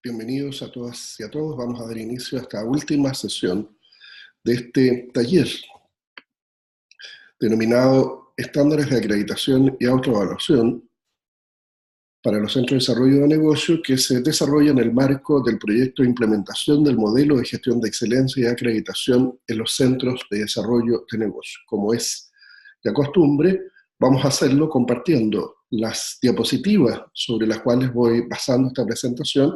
Bienvenidos a todas y a todos. Vamos a dar inicio a esta última sesión de este taller denominado Estándares de Acreditación y Autoevaluación para los Centros de Desarrollo de Negocio, que se desarrolla en el marco del proyecto de implementación del modelo de gestión de excelencia y acreditación en los Centros de Desarrollo de Negocio. Como es de costumbre, vamos a hacerlo compartiendo las diapositivas sobre las cuales voy basando esta presentación,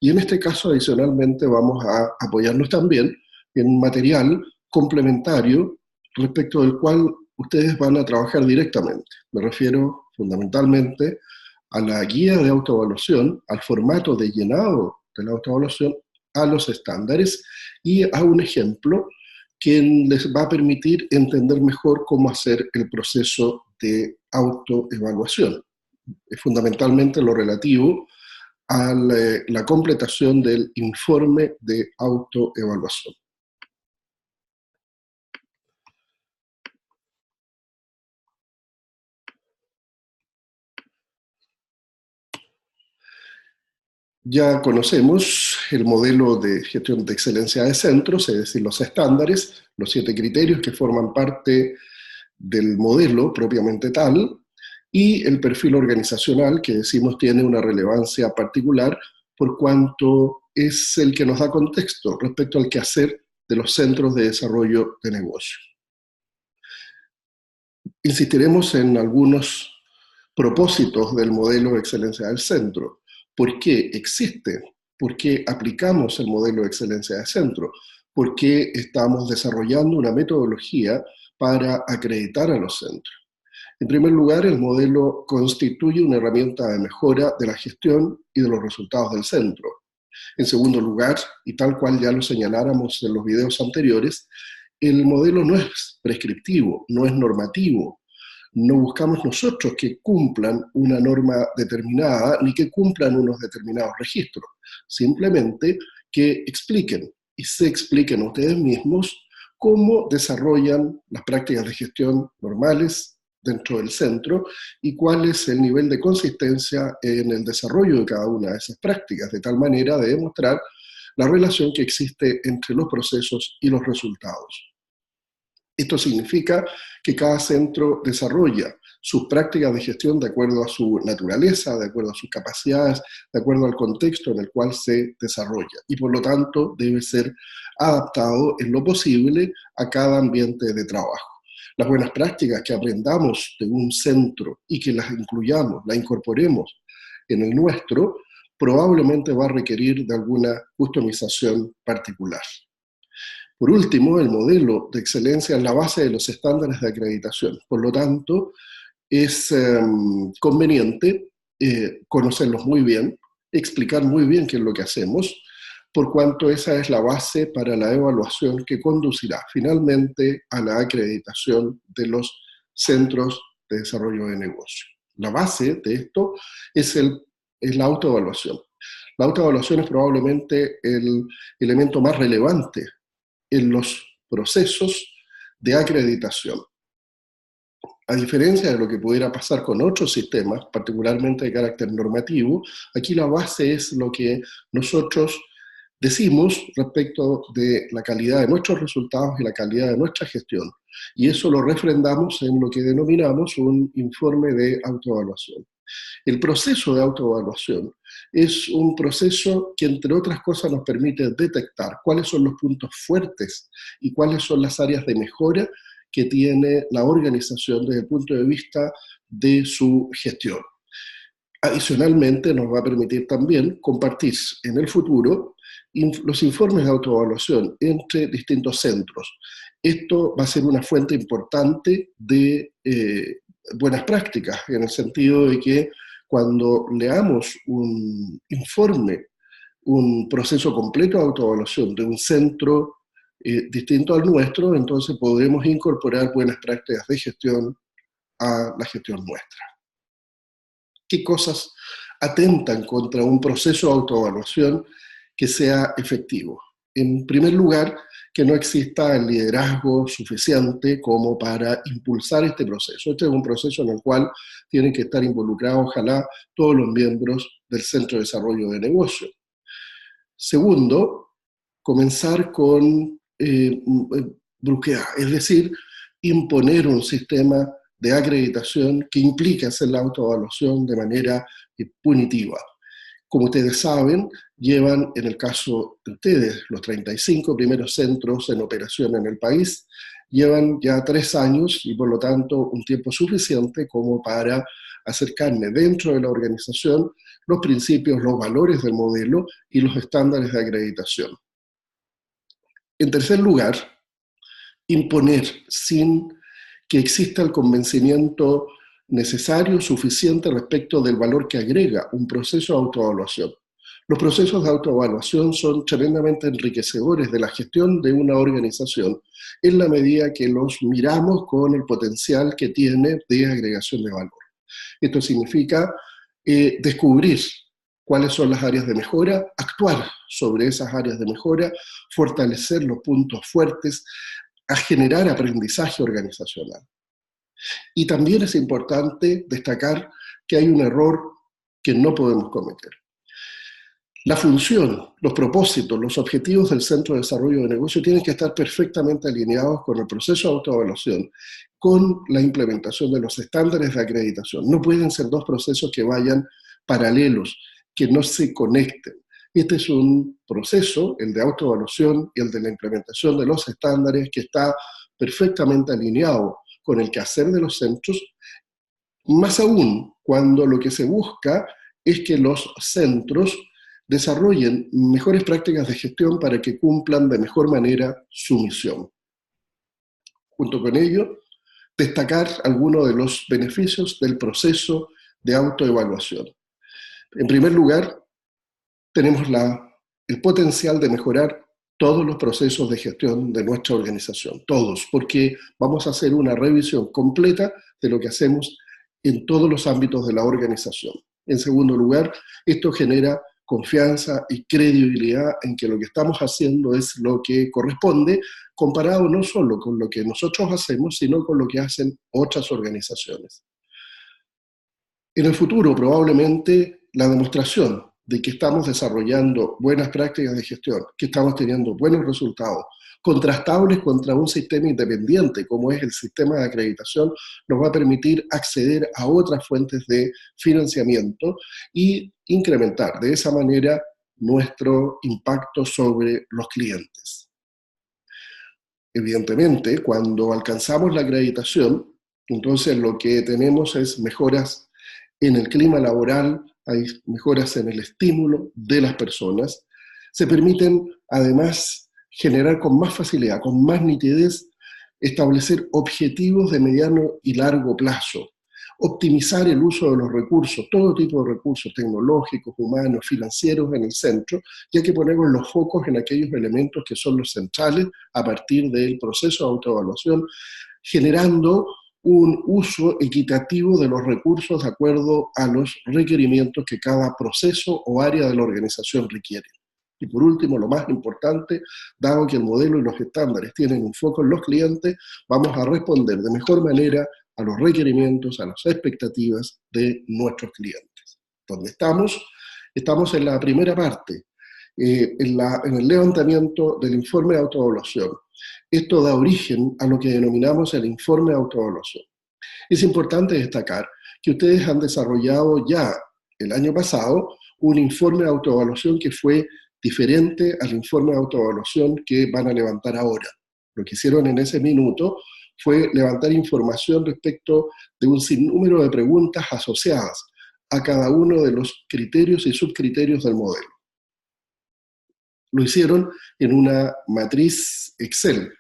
y en este caso adicionalmente vamos a apoyarnos también en material complementario respecto del cual ustedes van a trabajar directamente. Me refiero fundamentalmente a la guía de autoevaluación, al formato de llenado de la autoevaluación, a los estándares y a un ejemplo que les va a permitir entender mejor cómo hacer el proceso de autoevaluación. Fundamentalmente lo relativo a la completación del informe de autoevaluación. Ya conocemos el modelo de gestión de excelencia de centros, es decir, los estándares, los 7 criterios que forman parte del modelo propiamente tal, y el perfil organizacional, que decimos tiene una relevancia particular por cuanto es el que nos da contexto respecto al quehacer de los centros de desarrollo de negocio. Insistiremos en algunos propósitos del modelo de excelencia del centro. ¿Por qué existe? ¿Por qué aplicamos el modelo de excelencia del centro? ¿Por qué estamos desarrollando una metodología para acreditar a los centros? En primer lugar, el modelo constituye una herramienta de mejora de la gestión y de los resultados del centro. En segundo lugar, y tal cual ya lo señaláramos en los videos anteriores, el modelo no es prescriptivo, no es normativo. No buscamos nosotros que cumplan una norma determinada ni que cumplan unos determinados registros, simplemente que expliquen y se expliquen ustedes mismos cómo desarrollan las prácticas de gestión normales dentro del centro y cuál es el nivel de consistencia en el desarrollo de cada una de esas prácticas, de tal manera de demostrar la relación que existe entre los procesos y los resultados. Esto significa que cada centro desarrolla sus prácticas de gestión de acuerdo a su naturaleza, de acuerdo a sus capacidades, de acuerdo al contexto en el cual se desarrolla, y por lo tanto debe ser adaptado en lo posible a cada ambiente de trabajo. Las buenas prácticas que aprendamos de un centro y que las incluyamos, las incorporemos en el nuestro, probablemente va a requerir de alguna customización particular. Por último, el modelo de excelencia es la base de los estándares de acreditación. Por lo tanto, es conveniente conocerlos muy bien, explicar muy bien qué es lo que hacemos, por cuanto esa es la base para la evaluación que conducirá finalmente a la acreditación de los centros de desarrollo de negocio. La base de esto es la autoevaluación. La autoevaluación es probablemente el elemento más relevante en los procesos de acreditación. A diferencia de lo que pudiera pasar con otros sistemas, particularmente de carácter normativo, aquí la base es lo que nosotros decimos respecto de la calidad de nuestros resultados y la calidad de nuestra gestión. Y eso lo refrendamos en lo que denominamos un informe de autoevaluación. El proceso de autoevaluación es un proceso que, entre otras cosas, nos permite detectar cuáles son los puntos fuertes y cuáles son las áreas de mejora que tiene la organización desde el punto de vista de su gestión. Adicionalmente, nos va a permitir también compartir en el futuro los informes de autoevaluación entre distintos centros. Esto va a ser una fuente importante de buenas prácticas, en el sentido de que cuando leamos un informe, un proceso completo de autoevaluación de un centro distinto al nuestro, entonces podremos incorporar buenas prácticas de gestión a la gestión nuestra. ¿Qué cosas atentan contra un proceso de autoevaluación que sea efectivo? En primer lugar, que no exista el liderazgo suficiente como para impulsar este proceso. Este es un proceso en el cual tienen que estar involucrados, ojalá, todos los miembros del Centro de Desarrollo de Negocio. Segundo, comenzar con brusquedad, es decir, imponer un sistema de acreditación que implique hacer la autoevaluación de manera punitiva. Como ustedes saben, llevan, en el caso de ustedes, los 35 primeros centros en operación en el país, llevan ya 3 años y por lo tanto un tiempo suficiente como para acercarme dentro de la organización los principios, los valores del modelo y los estándares de acreditación. En tercer lugar, imponer sin que exista el convencimiento necesario, suficiente respecto del valor que agrega un proceso de autoevaluación. Los procesos de autoevaluación son tremendamente enriquecedores de la gestión de una organización en la medida que los miramos con el potencial que tiene de agregación de valor. Esto significa descubrir cuáles son las áreas de mejora, actuar sobre esas áreas de mejora, fortalecer los puntos fuertes, a generar aprendizaje organizacional. Y también es importante destacar que hay un error que no podemos cometer. La función, los propósitos, los objetivos del Centro de Desarrollo de Negocio tienen que estar perfectamente alineados con el proceso de autoevaluación, con la implementación de los estándares de acreditación. No pueden ser dos procesos que vayan paralelos, que no se conecten. Este es un proceso, el de autoevaluación y el de la implementación de los estándares, que está perfectamente alineado con el quehacer de los centros, más aún cuando lo que se busca es que los centros desarrollen mejores prácticas de gestión para que cumplan de mejor manera su misión. Junto con ello, destacar algunos de los beneficios del proceso de autoevaluación. En primer lugar, tenemos el potencial de mejorar todos los procesos de gestión de nuestra organización, todos, porque vamos a hacer una revisión completa de lo que hacemos en todos los ámbitos de la organización. En segundo lugar, esto genera confianza y credibilidad en que lo que estamos haciendo es lo que corresponde, comparado no solo con lo que nosotros hacemos, sino con lo que hacen otras organizaciones. En el futuro, probablemente, la demostración de que estamos desarrollando buenas prácticas de gestión, que estamos teniendo buenos resultados, contrastables contra un sistema independiente como es el sistema de acreditación, nos va a permitir acceder a otras fuentes de financiamiento y incrementar de esa manera nuestro impacto sobre los clientes. Evidentemente, cuando alcanzamos la acreditación, entonces lo que tenemos es mejoras en el clima laboral, hay mejoras en el estímulo de las personas, se permiten además generar con más facilidad, con más nitidez, establecer objetivos de mediano y largo plazo, optimizar el uso de los recursos, todo tipo de recursos tecnológicos, humanos, financieros en el centro, ya que ponemos los focos en aquellos elementos que son los centrales a partir del proceso de autoevaluación, generando un uso equitativo de los recursos de acuerdo a los requerimientos que cada proceso o área de la organización requiere. Y por último, lo más importante, dado que el modelo y los estándares tienen un foco en los clientes, vamos a responder de mejor manera a los requerimientos, a las expectativas de nuestros clientes. ¿Dónde estamos? Estamos en la primera parte, en el levantamiento del informe de autoevaluación. Esto da origen a lo que denominamos el informe de autoevaluación. Es importante destacar que ustedes han desarrollado ya el año pasado un informe de autoevaluación que fue diferente al informe de autoevaluación que van a levantar ahora. Lo que hicieron en ese minuto fue levantar información respecto de un sinnúmero de preguntas asociadas a cada uno de los criterios y subcriterios del modelo. Lo hicieron en una matriz Excel.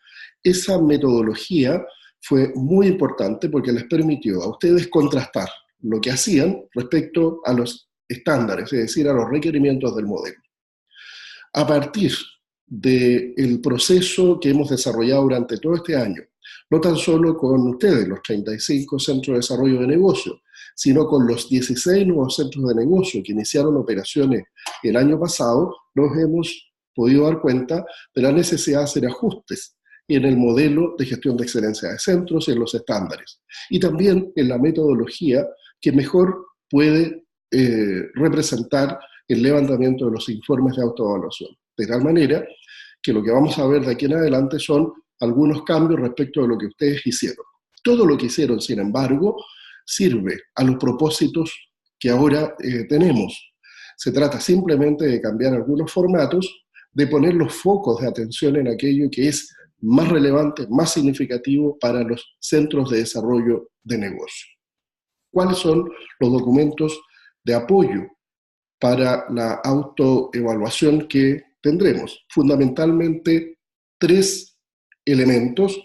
Esa metodología fue muy importante porque les permitió a ustedes contrastar lo que hacían respecto a los estándares, es decir, a los requerimientos del modelo. A partir del proceso que hemos desarrollado durante todo este año, no tan solo con ustedes, los 35 centros de desarrollo de negocio, sino con los 16 nuevos centros de negocio que iniciaron operaciones el año pasado, nos hemos podido dar cuenta de la necesidad de hacer ajustes en el modelo de gestión de excelencia de centros y en los estándares, y también en la metodología que mejor puede representar el levantamiento de los informes de autoevaluación. De tal manera que lo que vamos a ver de aquí en adelante son algunos cambios respecto de lo que ustedes hicieron. Todo lo que hicieron, sin embargo, sirve a los propósitos que ahora tenemos. Se trata simplemente de cambiar algunos formatos, de poner los focos de atención en aquello que es más relevante, más significativo para los centros de desarrollo de negocio. ¿Cuáles son los documentos de apoyo para la autoevaluación que tendremos? Fundamentalmente, tres elementos: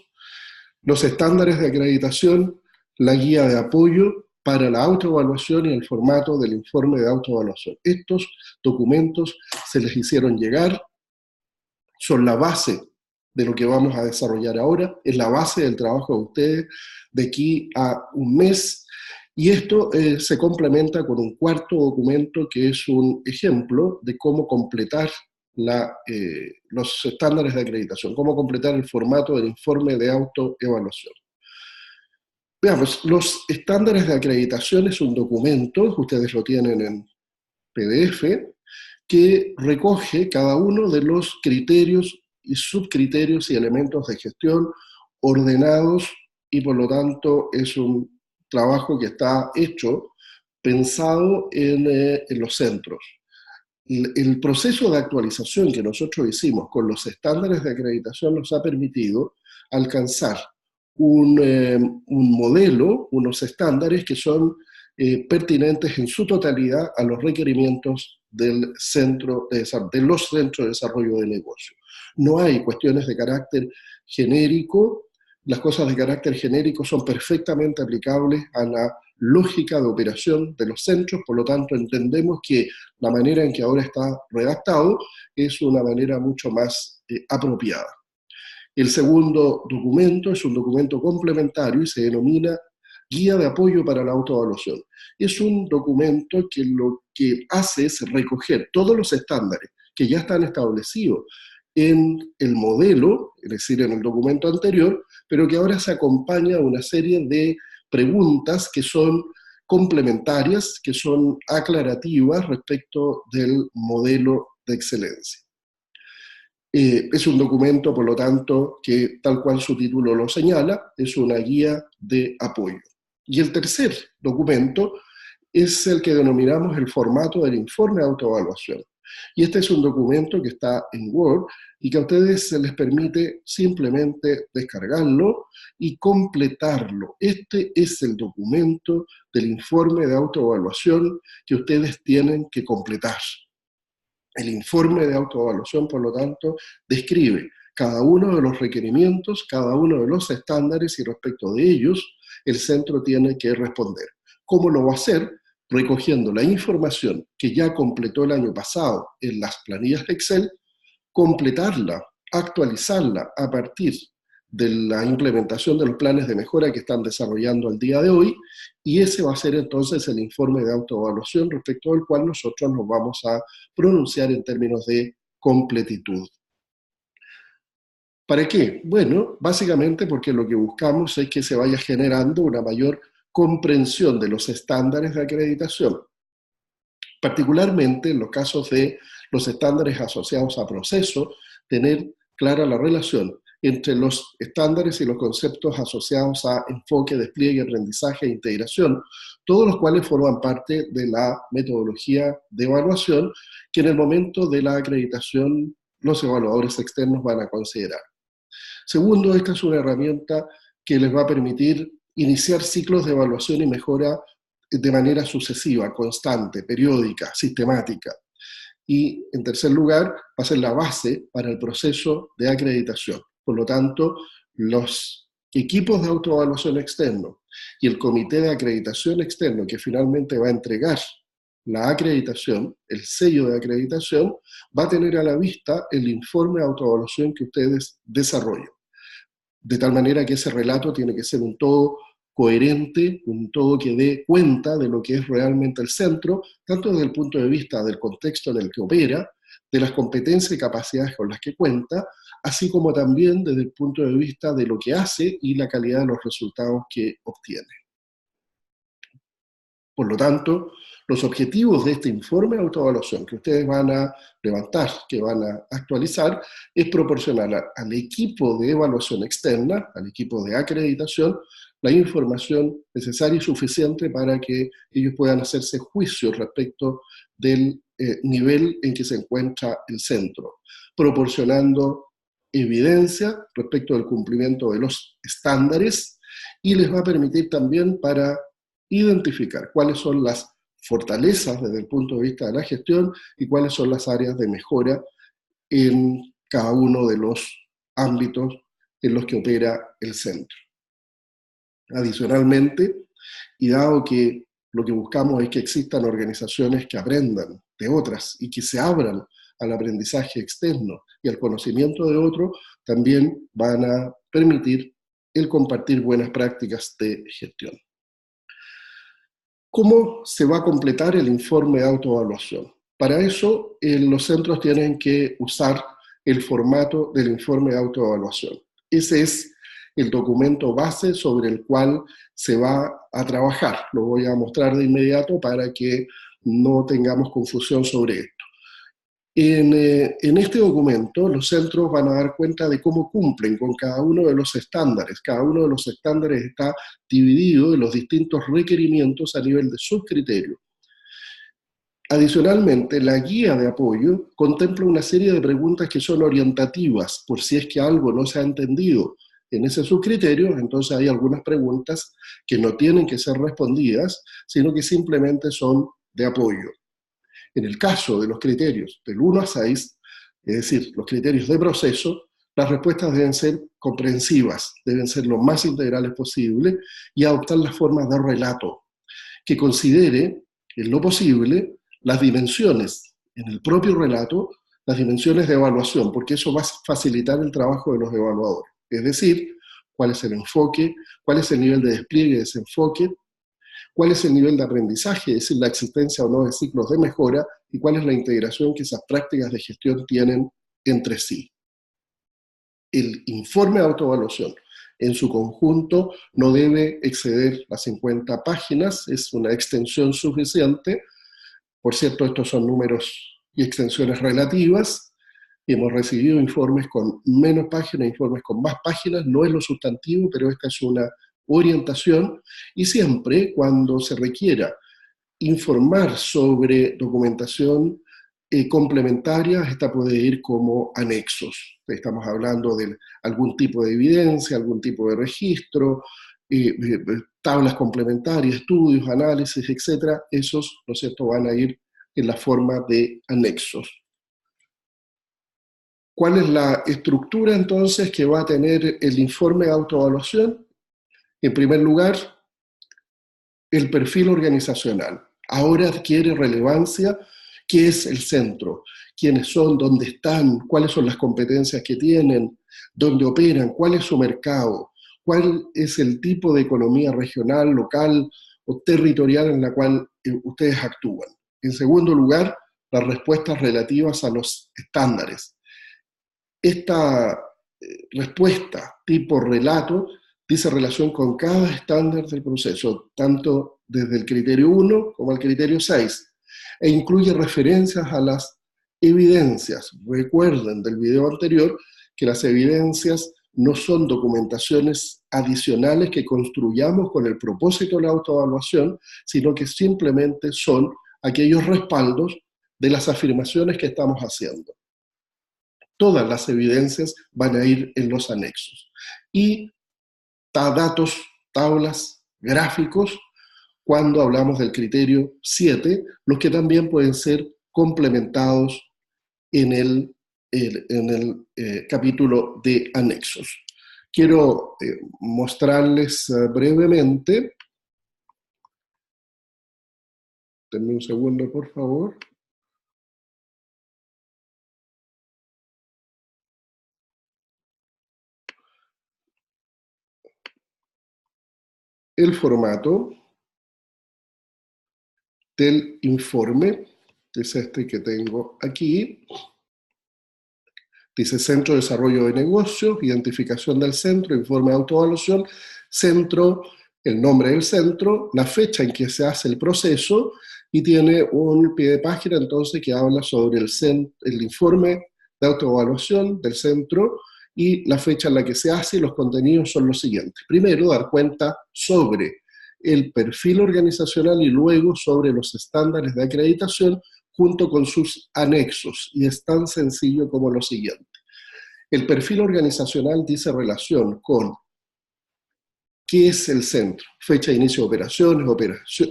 los estándares de acreditación, la guía de apoyo para la autoevaluación y el formato del informe de autoevaluación. Estos documentos se les hicieron llegar, son la base de lo que vamos a desarrollar ahora, es la base del trabajo de ustedes de aquí a un mes, y esto se complementa con un cuarto documento que es un ejemplo de cómo completar los estándares de acreditación, cómo completar el formato del informe de autoevaluación. Veamos, los estándares de acreditación es un documento, ustedes lo tienen en PDF, que recoge cada uno de los criterios y subcriterios y elementos de gestión ordenados, y por lo tanto es un trabajo que está hecho, pensado en los centros. El proceso de actualización que nosotros hicimos con los estándares de acreditación nos ha permitido alcanzar un modelo, unos estándares que son pertinentes en su totalidad a los requerimientos de los centros de desarrollo de negocio. No hay cuestiones de carácter genérico. Las cosas de carácter genérico son perfectamente aplicables a la lógica de operación de los centros, por lo tanto entendemos que la manera en que ahora está redactado es una manera mucho más apropiada. El segundo documento es un documento complementario y se denomina Guía de Apoyo para la Autoevaluación. Es un documento que lo que hace es recoger todos los estándares que ya están establecidos en el modelo, es decir, en el documento anterior, pero que ahora se acompaña a una serie de preguntas que son complementarias, que son aclarativas respecto del modelo de excelencia. Es un documento, por lo tanto, que tal cual su título lo señala, es una guía de apoyo. Y el tercer documento es el que denominamos el formato del informe de autoevaluación. Y este es un documento que está en Word y que a ustedes se les permite simplemente descargarlo y completarlo. Este es el documento del informe de autoevaluación que ustedes tienen que completar. El informe de autoevaluación, por lo tanto, describe cada uno de los requerimientos, cada uno de los estándares, y respecto de ellos el centro tiene que responder. ¿Cómo lo va a hacer? Recogiendo la información que ya completó el año pasado en las planillas de Excel, completarla, actualizarla a partir de la implementación de los planes de mejora que están desarrollando al día de hoy, y ese va a ser entonces el informe de autoevaluación respecto al cual nosotros nos vamos a pronunciar en términos de completitud. ¿Para qué? Bueno, básicamente porque lo que buscamos es que se vaya generando una mayor comprensión de los estándares de acreditación, particularmente en los casos de los estándares asociados a proceso, tener clara la relación entre los estándares y los conceptos asociados a enfoque, despliegue, aprendizaje e integración, todos los cuales forman parte de la metodología de evaluación que en el momento de la acreditación los evaluadores externos van a considerar. Segundo, esta es una herramienta que les va a permitir iniciar ciclos de evaluación y mejora de manera sucesiva, constante, periódica, sistemática. Y en tercer lugar, va a ser la base para el proceso de acreditación. Por lo tanto, los equipos de autoevaluación externo y el comité de acreditación externo que finalmente va a entregar la acreditación, el sello de acreditación, va a tener a la vista el informe de autoevaluación que ustedes desarrollen. De tal manera que ese relato tiene que ser un todo coherente, un todo que dé cuenta de lo que es realmente el centro, tanto desde el punto de vista del contexto en el que opera, de las competencias y capacidades con las que cuenta, así como también desde el punto de vista de lo que hace y la calidad de los resultados que obtiene. Por lo tanto, Los objetivos de este informe de autoevaluación que ustedes van a levantar, que van a actualizar, es proporcionar al equipo de evaluación externa, al equipo de acreditación, la información necesaria y suficiente para que ellos puedan hacerse juicios respecto del nivel en que se encuentra el centro, proporcionando evidencia respecto del cumplimiento de los estándares, y les va a permitir también para identificar cuáles son las fortalezas desde el punto de vista de la gestión y cuáles son las áreas de mejora en cada uno de los ámbitos en los que opera el centro. Adicionalmente, y dado que lo que buscamos es que existan organizaciones que aprendan de otras y que se abran al aprendizaje externo y al conocimiento de otros, también van a permitir el compartir buenas prácticas de gestión. ¿Cómo se va a completar el informe de autoevaluación? Para eso, los centros tienen que usar el formato del informe de autoevaluación. Ese es el documento base sobre el cual se va a trabajar. Lo voy a mostrar de inmediato para que no tengamos confusión sobre esto. En este documento, los centros van a dar cuenta de cómo cumplen con cada uno de los estándares. Cada uno de los estándares está dividido en los distintos requerimientos a nivel de sus criterios. Adicionalmente, la guía de apoyo contempla una serie de preguntas que son orientativas, por si es que algo no se ha entendido en ese subcriterio. Entonces hay algunas preguntas que no tienen que ser respondidas, sino que simplemente son de apoyo. En el caso de los criterios del 1 a 6, es decir, los criterios de proceso, las respuestas deben ser comprensivas, deben ser lo más integrales posible y adoptar las formas de relato, que considere, en lo posible, las dimensiones en el propio relato, las dimensiones de evaluación, porque eso va a facilitar el trabajo de los evaluadores. Es decir, cuál es el enfoque, cuál es el nivel de despliegue de ese enfoque, cuál es el nivel de aprendizaje, es decir, la existencia o no de ciclos de mejora, y cuál es la integración que esas prácticas de gestión tienen entre sí. El informe de autoevaluación en su conjunto no debe exceder las 50 páginas, es una extensión suficiente. Por cierto, estos son números y extensiones relativas. Hemos recibido informes con menos páginas, informes con más páginas, no es lo sustantivo, pero esta es una orientación, y siempre cuando se requiera informar sobre documentación complementaria, esta puede ir como anexos. Estamos hablando de algún tipo de evidencia, algún tipo de registro, tablas complementarias, estudios, análisis, etc. Esos, ¿no es cierto?, van a ir en la forma de anexos. ¿Cuál es la estructura entonces que va a tener el informe de autoevaluación? En primer lugar, el perfil organizacional. Ahora adquiere relevancia qué es el centro, quiénes son, dónde están, cuáles son las competencias que tienen, dónde operan, cuál es su mercado, cuál es el tipo de economía regional, local o territorial en la cual ustedes actúan. En segundo lugar, las respuestas relativas a los estándares. Esta respuesta tipo relato dice relación con cada estándar del proceso, tanto desde el criterio 1 como el criterio 6, e incluye referencias a las evidencias. Recuerden del video anterior que las evidencias no son documentaciones adicionales que construyamos con el propósito de la autoevaluación, sino que simplemente son aquellos respaldos de las afirmaciones que estamos haciendo. Todas las evidencias van a ir en los anexos. Y datos, tablas, gráficos, cuando hablamos del criterio 7, los que también pueden ser complementados en el capítulo de anexos. Quiero mostrarles brevemente, denme un segundo por favor. El formato del informe, que es este que tengo aquí. Dice Centro de Desarrollo de Negocios, identificación del centro, informe de autoevaluación, centro, el nombre del centro, la fecha en que se hace el proceso y tiene un pie de página entonces que habla sobre el informe de autoevaluación del centro y la fecha en la que se hace, y los contenidos son los siguientes. Primero, dar cuenta sobre el perfil organizacional y luego sobre los estándares de acreditación junto con sus anexos, y es tan sencillo como lo siguiente. El perfil organizacional dice relación con qué es el centro, fecha de inicio de operaciones,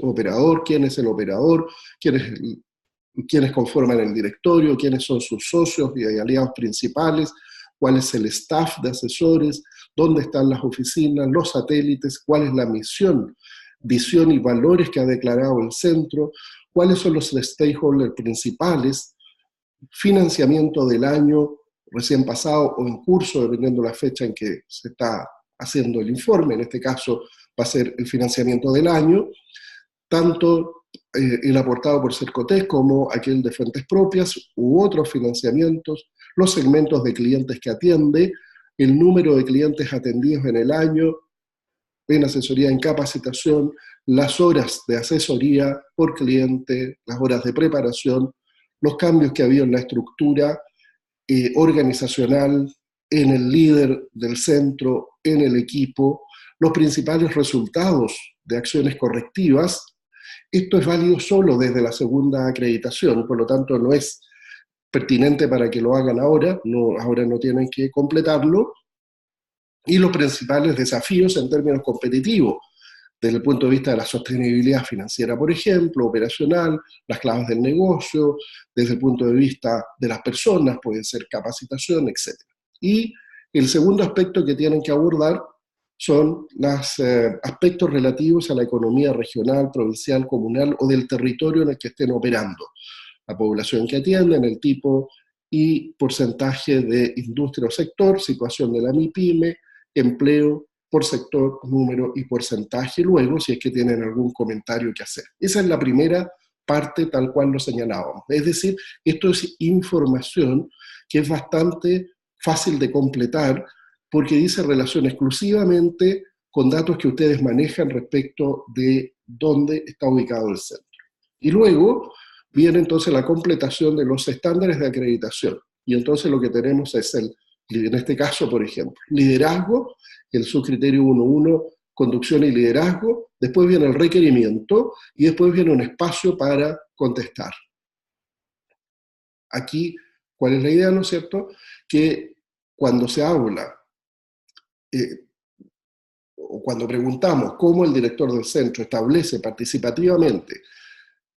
operador, quién es el operador, quiénes conforman el directorio, quiénes son sus socios y aliados principales, cuál es el staff de asesores, dónde están las oficinas, los satélites, cuál es la misión, visión y valores que ha declarado el centro, cuáles son los stakeholders principales, financiamiento del año recién pasado o en curso, dependiendo de la fecha en que se está haciendo el informe. En este caso va a ser el financiamiento del año, tanto el aportado por Cercotec como aquel de fuentes propias u otros financiamientos, los segmentos de clientes que atiende, el número de clientes atendidos en el año, en asesoría, en capacitación, las horas de asesoría por cliente, las horas de preparación, los cambios que ha habido en la estructura organizacional, en el líder del centro, en el equipo, los principales resultados de acciones correctivas. Esto es válido solo desde la segunda acreditación, por lo tanto no es pertinente para que lo hagan ahora no tienen que completarlo, y los principales desafíos en términos competitivos, desde el punto de vista de la sostenibilidad financiera, por ejemplo, operacional, las claves del negocio, desde el punto de vista de las personas, puede ser capacitación, etc. Y el segundo aspecto que tienen que abordar son los aspectos relativos a la economía regional, provincial, comunal o del territorio en el que estén operando. La población que atienden, el tipo y porcentaje de industria o sector, situación de la MIPYME, empleo por sector, número y porcentaje, luego si es que tienen algún comentario que hacer. Esa es la primera parte tal cual lo señalábamos. Es decir, esto es información que es bastante fácil de completar porque dice relación exclusivamente con datos que ustedes manejan respecto de dónde está ubicado el centro. Y luego viene entonces la completación de los estándares de acreditación. Y entonces lo que tenemos es en este caso, por ejemplo, liderazgo, el subcriterio 1.1, conducción y liderazgo, después viene el requerimiento y después viene un espacio para contestar. Aquí, ¿cuál es la idea, no es cierto? Que cuando se habla, o cuando preguntamos cómo el director del centro establece participativamente,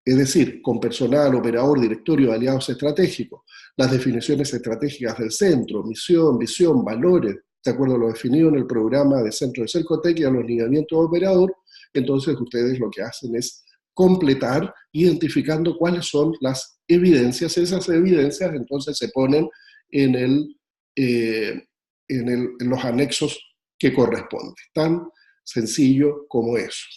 es decir, con personal, operador, directorio de aliados estratégicos, las definiciones estratégicas del centro, misión, visión, valores, de acuerdo a lo definido en el programa de centro de Cercotec y a los lineamientos de operador, entonces ustedes lo que hacen es completar identificando cuáles son las evidencias. Esas evidencias entonces se ponen en los anexos que corresponden. Tan sencillo como eso.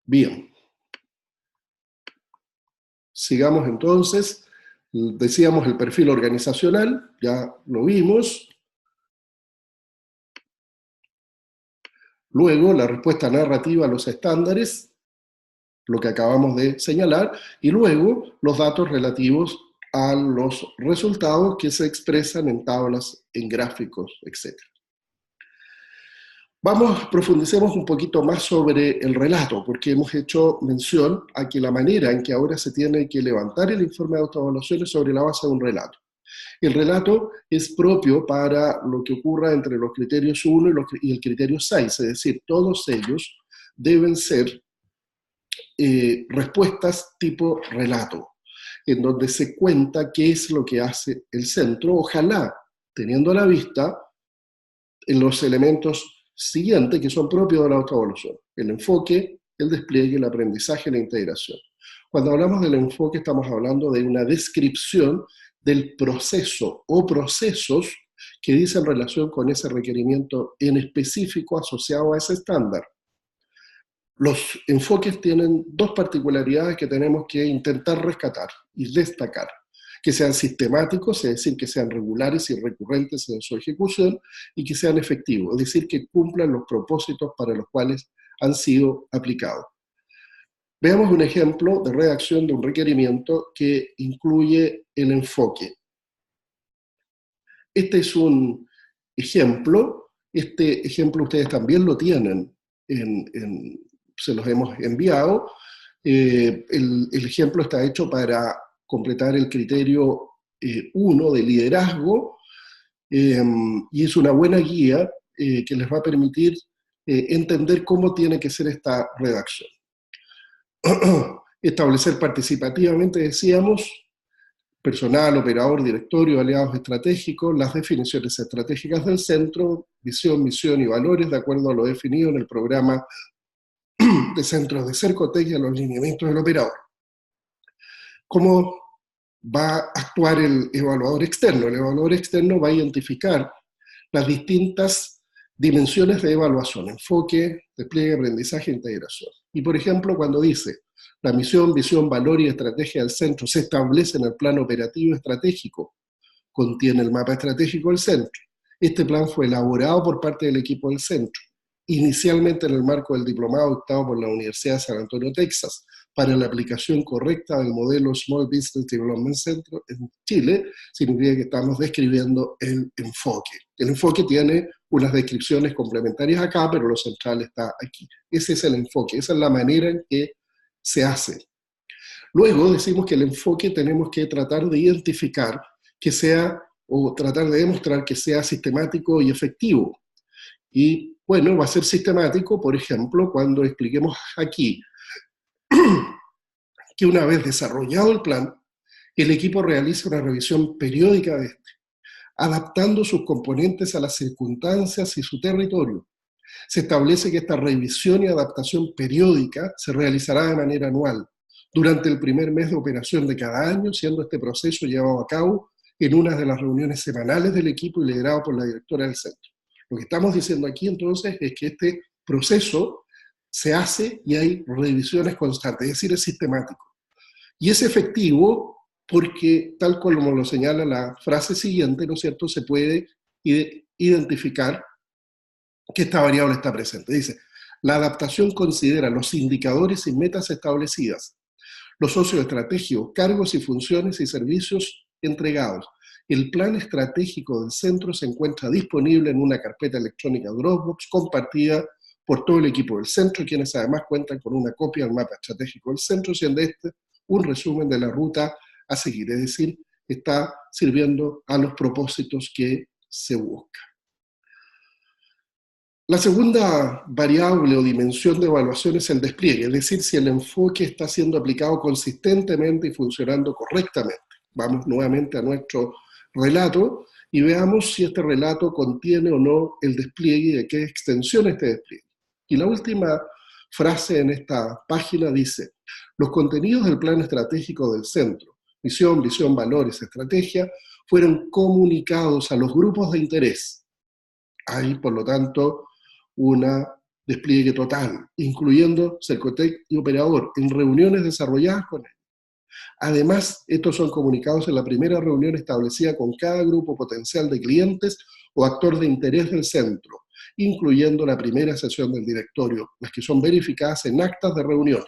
Bien. Sigamos entonces. Decíamos el perfil organizacional, ya lo vimos. Luego la respuesta narrativa a los estándares, lo que acabamos de señalar, y luego los datos relativos a los resultados que se expresan en tablas, en gráficos, etc. Profundicemos un poquito más sobre el relato, porque hemos hecho mención a que la manera en que ahora se tiene que levantar el informe de autoevaluación es sobre la base de un relato. El relato es propio para lo que ocurra entre los criterios 1 y el criterio 6, es decir, todos ellos deben ser respuestas tipo relato, en donde se cuenta qué es lo que hace el centro, ojalá teniendo a la vista en los elementos siguientes que son propios de la autoevaluación: el enfoque, el despliegue, el aprendizaje y la integración. Cuando hablamos del enfoque estamos hablando de una descripción del proceso o procesos que dicen relación con ese requerimiento en específico asociado a ese estándar. Los enfoques tienen dos particularidades que tenemos que intentar rescatar y destacar. que sean sistemáticos, es decir, que sean regulares y recurrentes en su ejecución, y que sean efectivos, es decir, que cumplan los propósitos para los cuales han sido aplicados. Veamos un ejemplo de redacción de un requerimiento que incluye el enfoque. Este es un ejemplo. Este ejemplo ustedes también lo tienen, se los hemos enviado. El ejemplo está hecho para completar el criterio 1 de liderazgo, y es una buena guía que les va a permitir entender cómo tiene que ser esta redacción. Establecer participativamente, decíamos, personal, operador, directorio, aliados estratégicos, las definiciones estratégicas del centro, visión, misión y valores de acuerdo a lo definido en el programa de centros de Cercotec y a los lineamientos del operador. ¿Cómo va a actuar el evaluador externo? El evaluador externo va a identificar las distintas dimensiones de evaluación: enfoque, despliegue, aprendizaje e integración. Y por ejemplo, cuando dice la misión, visión, valor y estrategia del centro se establece en el plan operativo estratégico, contiene el mapa estratégico del centro. Este plan fue elaborado por parte del equipo del centro, inicialmente en el marco del diplomado dictado por la Universidad de San Antonio, Texas, para la aplicación correcta del modelo Small Business Development Center en Chile. Significa que estamos describiendo el enfoque. El enfoque tiene unas descripciones complementarias acá, pero lo central está aquí. Ese es el enfoque, esa es la manera en que se hace. Luego decimos que el enfoque tenemos que tratar de identificar que sea, o tratar de demostrar que sea sistemático y efectivo. Y bueno, va a ser sistemático, por ejemplo, cuando expliquemos aquí que una vez desarrollado el plan, el equipo realiza una revisión periódica de este, adaptando sus componentes a las circunstancias y su territorio. Se establece que esta revisión y adaptación periódica se realizará de manera anual, durante el primer mes de operación de cada año, siendo este proceso llevado a cabo en una de las reuniones semanales del equipo y liderado por la directora del centro. Lo que estamos diciendo aquí entonces es que este proceso se hace y hay revisiones constantes, es decir, es sistemático. Y es efectivo porque, tal como lo señala la frase siguiente, ¿no es cierto?, se puede identificar que esta variable está presente. Dice, la adaptación considera los indicadores y metas establecidas, los socios estratégicos, cargos y funciones y servicios entregados. El plan estratégico del centro se encuentra disponible en una carpeta electrónica Dropbox compartida por todo el equipo del centro, quienes además cuentan con una copia del mapa estratégico del centro, siendo este un resumen de la ruta a seguir, es decir, está sirviendo a los propósitos que se buscan. La segunda variable o dimensión de evaluación es el despliegue, es decir, si el enfoque está siendo aplicado consistentemente y funcionando correctamente. Vamos nuevamente a nuestro relato y veamos si este relato contiene o no el despliegue y de qué extensión este despliegue. Y la última frase en esta página dice, los contenidos del plan estratégico del centro, misión, visión, valores, estrategia, fueron comunicados a los grupos de interés. Hay, por lo tanto, un despliegue total, incluyendo Cercotec y operador, en reuniones desarrolladas con él. Además, estos son comunicados en la primera reunión establecida con cada grupo potencial de clientes o actor de interés del centro, incluyendo la primera sesión del directorio, las que son verificadas en actas de reunión.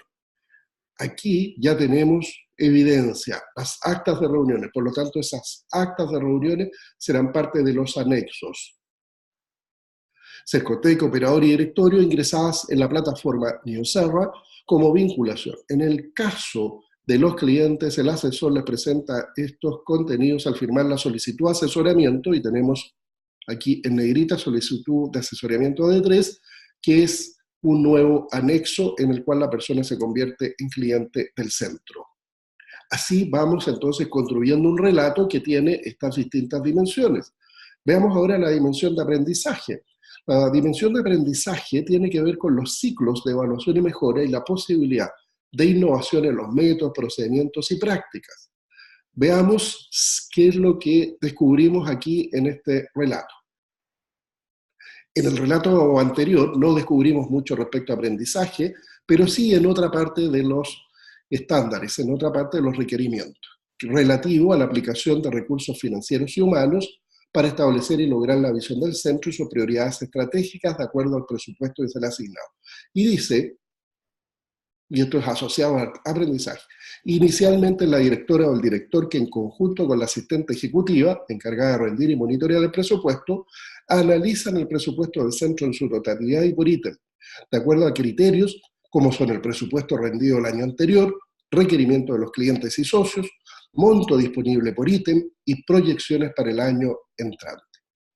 Aquí ya tenemos evidencia, las actas de reuniones, por lo tanto esas actas de reuniones serán parte de los anexos. Cercotec, operador y directorio ingresadas en la plataforma Newsera como vinculación. En el caso de los clientes, el asesor les presenta estos contenidos al firmar la solicitud de asesoramiento y tenemos aquí en negrita solicitud de asesoramiento de 3, que es un nuevo anexo en el cual la persona se convierte en cliente del centro. Así vamos entonces construyendo un relato que tiene estas distintas dimensiones. Veamos ahora la dimensión de aprendizaje. La dimensión de aprendizaje tiene que ver con los ciclos de evaluación y mejora y la posibilidad de innovación en los métodos, procedimientos y prácticas. Veamos qué es lo que descubrimos aquí en este relato. En el relato anterior no descubrimos mucho respecto a aprendizaje, pero sí en otra parte de los estándares, en otra parte de los requerimientos. relativo a la aplicación de recursos financieros y humanos para establecer y lograr la visión del centro y sus prioridades estratégicas de acuerdo al presupuesto que se le ha asignado. Y dice, y esto es asociado al aprendizaje, inicialmente la directora o el director que en conjunto con la asistente ejecutiva, encargada de rendir y monitorear el presupuesto, analizan el presupuesto del centro en su totalidad y por ítem, de acuerdo a criterios como son el presupuesto rendido el año anterior, requerimiento de los clientes y socios, monto disponible por ítem y proyecciones para el año entrante.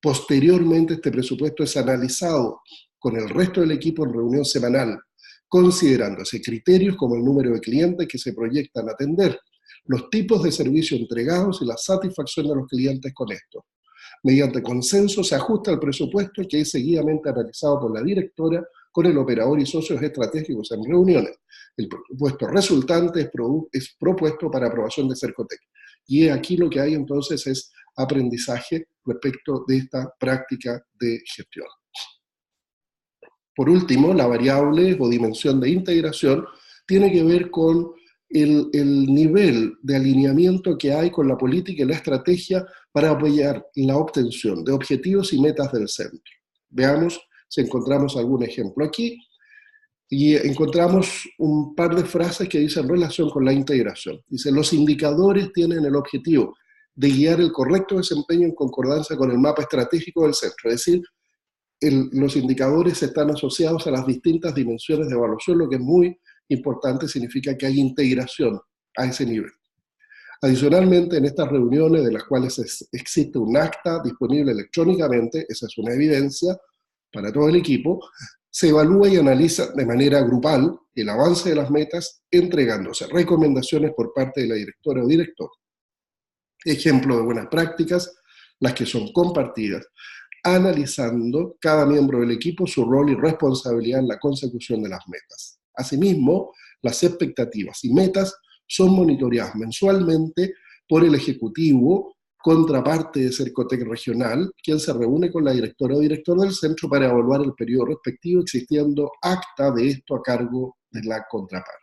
Posteriormente, este presupuesto es analizado con el resto del equipo en reunión semanal, considerándose criterios como el número de clientes que se proyectan atender, los tipos de servicio entregados y la satisfacción de los clientes con esto. Mediante consenso se ajusta el presupuesto que es seguidamente analizado por la directora con el operador y socios estratégicos en reuniones. El presupuesto resultante es propuesto para aprobación de Cercotec. Y aquí lo que hay entonces es aprendizaje respecto de esta práctica de gestión. Por último, la variable o dimensión de integración tiene que ver con el nivel de alineamiento que hay con la política y la estrategia para apoyar la obtención de objetivos y metas del centro. Veamos si encontramos algún ejemplo aquí. Y encontramos un par de frases que dicen relación con la integración. Dice, los indicadores tienen el objetivo de guiar el correcto desempeño en concordancia con el mapa estratégico del centro, es decir, los indicadores están asociados a las distintas dimensiones de evaluación, lo que es muy importante, significa que hay integración a ese nivel. Adicionalmente, en estas reuniones, de las cuales existe un acta disponible electrónicamente, esa es una evidencia para todo el equipo, se evalúa y analiza de manera grupal el avance de las metas, entregándose recomendaciones por parte de la directora o director. Ejemplo de buenas prácticas, las que son compartidas, analizando cada miembro del equipo su rol y responsabilidad en la consecución de las metas. Asimismo, las expectativas y metas son monitoreadas mensualmente por el ejecutivo, contraparte de Cercotec regional, quien se reúne con la directora o director del centro para evaluar el periodo respectivo, existiendo acta de esto a cargo de la contraparte.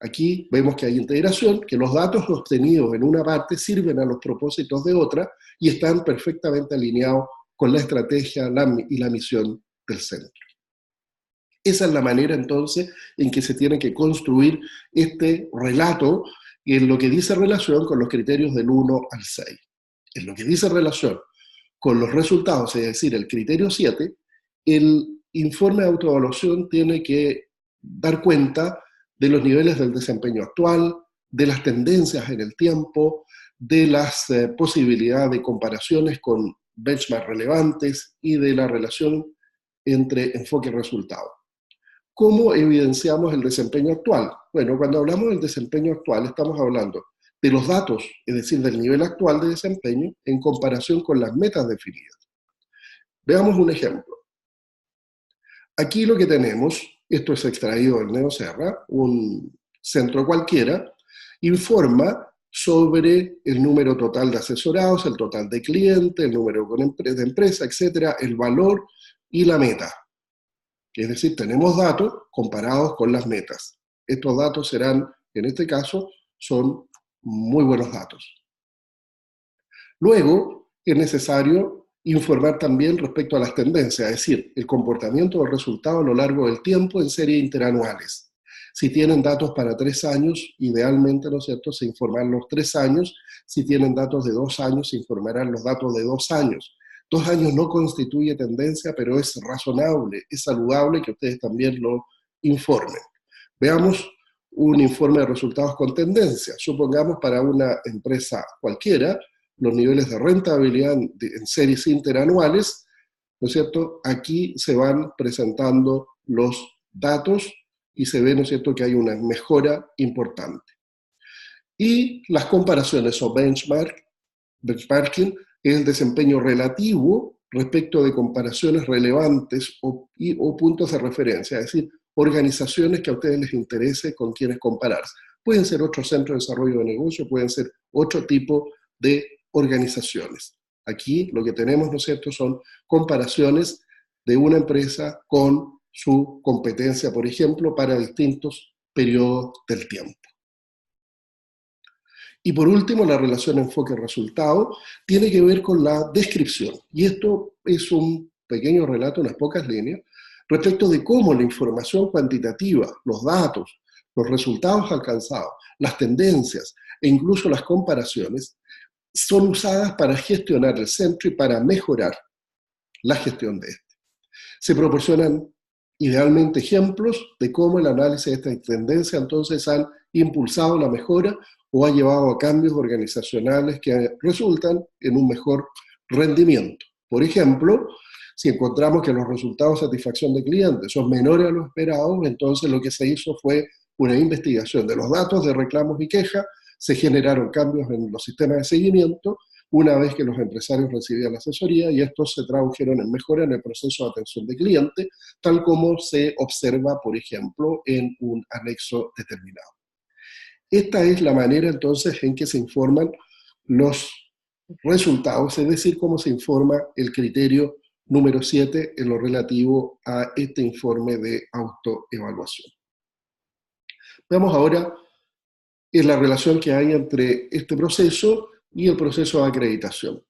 Aquí vemos que hay integración, que los datos obtenidos en una parte sirven a los propósitos de otra y están perfectamente alineados con la estrategia y la misión del centro. Esa es la manera entonces en que se tiene que construir este relato en lo que dice relación con los criterios del 1 al 6. En lo que dice relación con los resultados, es decir, el criterio 7, el informe de autoevaluación tiene que dar cuenta de los niveles del desempeño actual, de las tendencias en el tiempo, de las posibilidades de comparaciones con benchmarks relevantes y de la relación entre enfoque y resultado. ¿Cómo evidenciamos el desempeño actual? Bueno, cuando hablamos del desempeño actual estamos hablando de los datos, es decir, del nivel actual de desempeño en comparación con las metas definidas. Veamos un ejemplo. Aquí lo que tenemos, esto es extraído del NeoSerra, un centro cualquiera, informa sobre el número total de asesorados, el total de clientes, el número de empresa, etcétera, el valor y la meta. Es decir, tenemos datos comparados con las metas. Estos datos serán, en este caso, son muy buenos datos. Luego, es necesario informar también respecto a las tendencias, es decir, el comportamiento del resultado a lo largo del tiempo en series interanuales. Si tienen datos para 3 años, idealmente, ¿no es cierto?, se informarán los 3 años. Si tienen datos de 2 años, se informarán los datos de 2 años. 2 años no constituye tendencia, pero es razonable, es saludable que ustedes también lo informen. Veamos un informe de resultados con tendencia. Supongamos para una empresa cualquiera, los niveles de rentabilidad en series interanuales, ¿no es cierto? Aquí se van presentando los datos y se ve, ¿no es cierto?, que hay una mejora importante. Y las comparaciones o benchmarking es el desempeño relativo respecto de comparaciones relevantes o puntos de referencia, es decir, organizaciones que a ustedes les interese con quienes compararse. Pueden ser otros centros de desarrollo de negocio, pueden ser otro tipo de organizaciones. Aquí lo que tenemos, ¿no es cierto?, son comparaciones de una empresa con su competencia, por ejemplo, para distintos periodos del tiempo. Y por último, la relación enfoque-resultado tiene que ver con la descripción. Y esto es un pequeño relato, unas pocas líneas, respecto de cómo la información cuantitativa, los datos, los resultados alcanzados, las tendencias e incluso las comparaciones son usadas para gestionar el centro y para mejorar la gestión de este. Se proporcionan idealmente ejemplos de cómo el análisis de esta tendencia entonces han impulsado la mejora o ha llevado a cambios organizacionales que resultan en un mejor rendimiento. Por ejemplo, si encontramos que los resultados de satisfacción de clientes son menores a los esperados, entonces lo que se hizo fue una investigación de los datos de reclamos y quejas, se generaron cambios en los sistemas de seguimiento una vez que los empresarios recibían la asesoría y estos se tradujeron en mejora en el proceso de atención de cliente, tal como se observa, por ejemplo, en un anexo determinado. Esta es la manera entonces en que se informan los resultados, es decir, cómo se informa el criterio número 7 en lo relativo a este informe de autoevaluación. Veamos ahora en la relación que hay entre este proceso y el proceso de acreditación.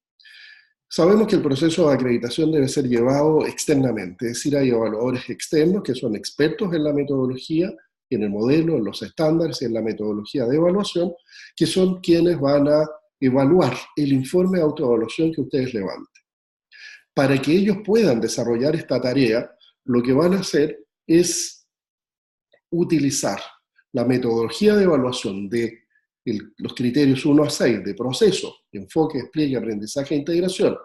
Sabemos que el proceso de acreditación debe ser llevado externamente, es decir, hay evaluadores externos que son expertos en la metodología, en el modelo, en los estándares, en la metodología de evaluación, que son quienes van a evaluar el informe de autoevaluación que ustedes levanten. Para que ellos puedan desarrollar esta tarea, lo que van a hacer es utilizar la metodología de evaluación de los criterios 1 a 6 de proceso, enfoque, despliegue, aprendizaje e integración,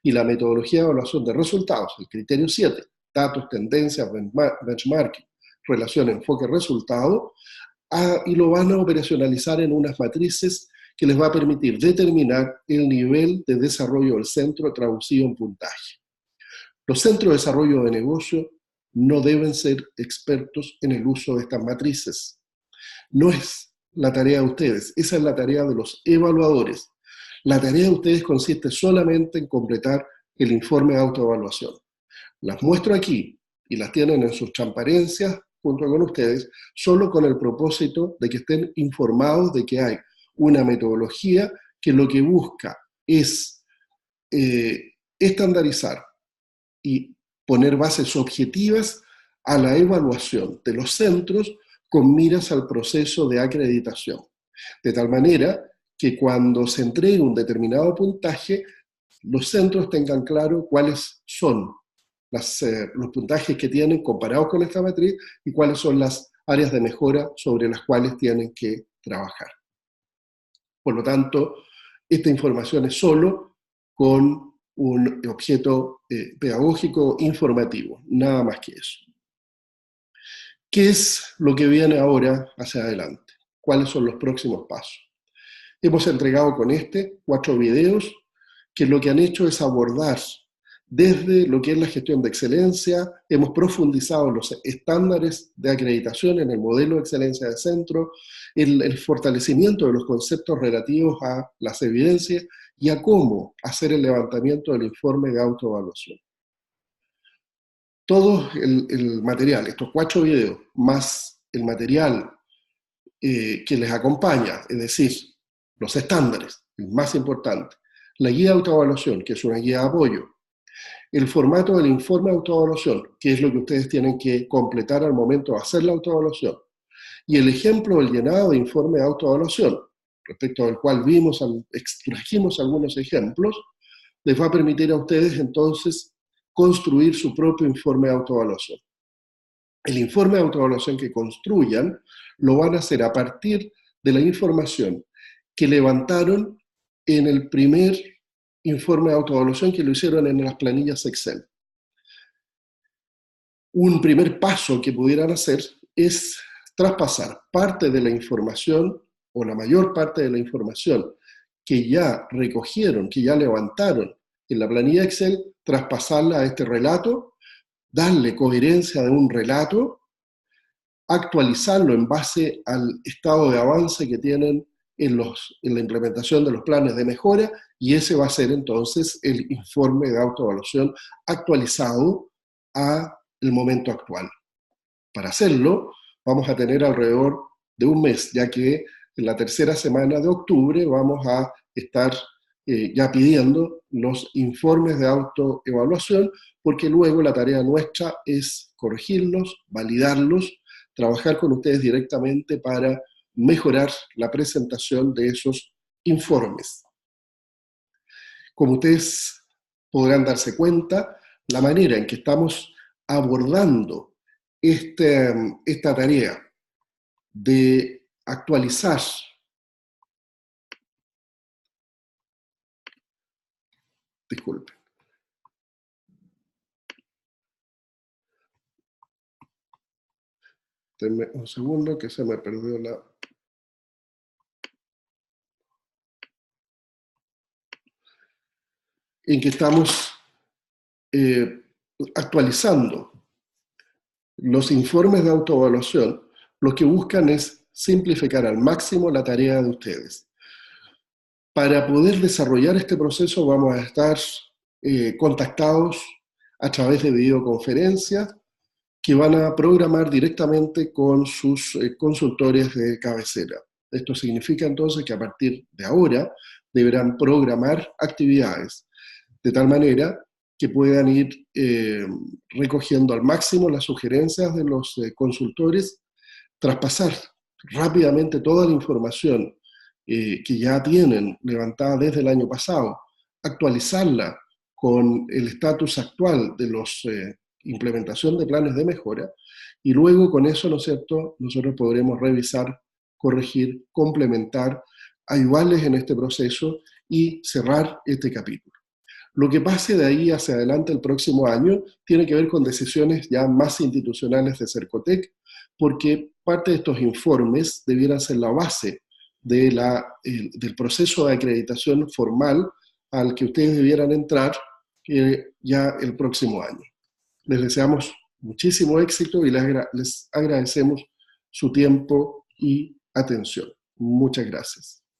y la metodología de evaluación de resultados, el criterio 7, datos, tendencias, benchmarking, relación, enfoque, resultado, y lo van a operacionalizar en unas matrices que les va a permitir determinar el nivel de desarrollo del centro traducido en puntaje. Los centros de desarrollo de negocio no deben ser expertos en el uso de estas matrices. No es la tarea de ustedes, esa es la tarea de los evaluadores. La tarea de ustedes consiste solamente en completar el informe de autoevaluación. Las muestro aquí y las tienen en sus transparencias junto con ustedes, solo con el propósito de que estén informados de que hay una metodología que lo que busca es estandarizar y poner bases objetivas a la evaluación de los centros con miras al proceso de acreditación. De tal manera que cuando se entregue un determinado puntaje, los centros tengan claro cuáles son los puntajes que tienen comparados con esta matriz y cuáles son las áreas de mejora sobre las cuales tienen que trabajar. Por lo tanto, esta información es solo con un objeto pedagógico informativo, nada más que eso. ¿Qué es lo que viene ahora hacia adelante? ¿Cuáles son los próximos pasos? Hemos entregado con 4 videos que lo que han hecho es abordar desde lo que es la gestión de excelencia, hemos profundizado en los estándares de acreditación, en el modelo de excelencia de centro, el fortalecimiento de los conceptos relativos a las evidencias y a cómo hacer el levantamiento del informe de autoevaluación. Todo el material, estos 4 videos, más el material que les acompaña, es decir, los estándares, el más importante, la guía de autoevaluación, que es una guía de apoyo, el formato del informe de autoevaluación, que es lo que ustedes tienen que completar al momento de hacer la autoevaluación, y el ejemplo del llenado de informe de autoevaluación, respecto al cual extrajimos algunos ejemplos, les va a permitir a ustedes entonces construir su propio informe de autoevaluación. El informe de autoevaluación que construyan lo van a hacer a partir de la información que levantaron en el primer informe de autoevaluación que lo hicieron en las planillas Excel. Un primer paso que pudieran hacer es traspasar parte de la información o la mayor parte de la información que ya recogieron, que ya levantaron en la planilla Excel, traspasarla a este relato, darle coherencia de un relato, actualizarlo en base al estado de avance que tienen en la implementación de los planes de mejora, y ese va a ser entonces el informe de autoevaluación actualizado al momento actual. Para hacerlo, vamos a tener alrededor de un mes, ya que en la tercera semana de octubre vamos a estar ya pidiendo los informes de autoevaluación, porque luego la tarea nuestra es corregirlos, validarlos, trabajar con ustedes directamente para mejorar la presentación de esos informes. Como ustedes podrán darse cuenta, la manera en que estamos abordando esta tarea de actualizar, disculpen, denme un segundo que se me perdió la... En que estamos actualizando los informes de autoevaluación, lo que buscan es simplificar al máximo la tarea de ustedes. Para poder desarrollar este proceso vamos a estar contactados a través de videoconferencias que van a programar directamente con sus consultores de cabecera. Esto significa entonces que a partir de ahora deberán programar actividades de tal manera que puedan ir recogiendo al máximo las sugerencias de los consultores, traspasar rápidamente toda la información que ya tienen levantada desde el año pasado, actualizarla con el estatus actual de la implementación de planes de mejora, y luego con eso, ¿no es cierto?, nosotros podremos revisar, corregir, complementar, ayudarles en este proceso y cerrar este capítulo. Lo que pase de ahí hacia adelante el próximo año tiene que ver con decisiones ya más institucionales de Cercotec, porque parte de estos informes debieran ser la base del proceso de acreditación formal al que ustedes debieran entrar ya el próximo año. Les deseamos muchísimo éxito y les agradecemos su tiempo y atención. Muchas gracias.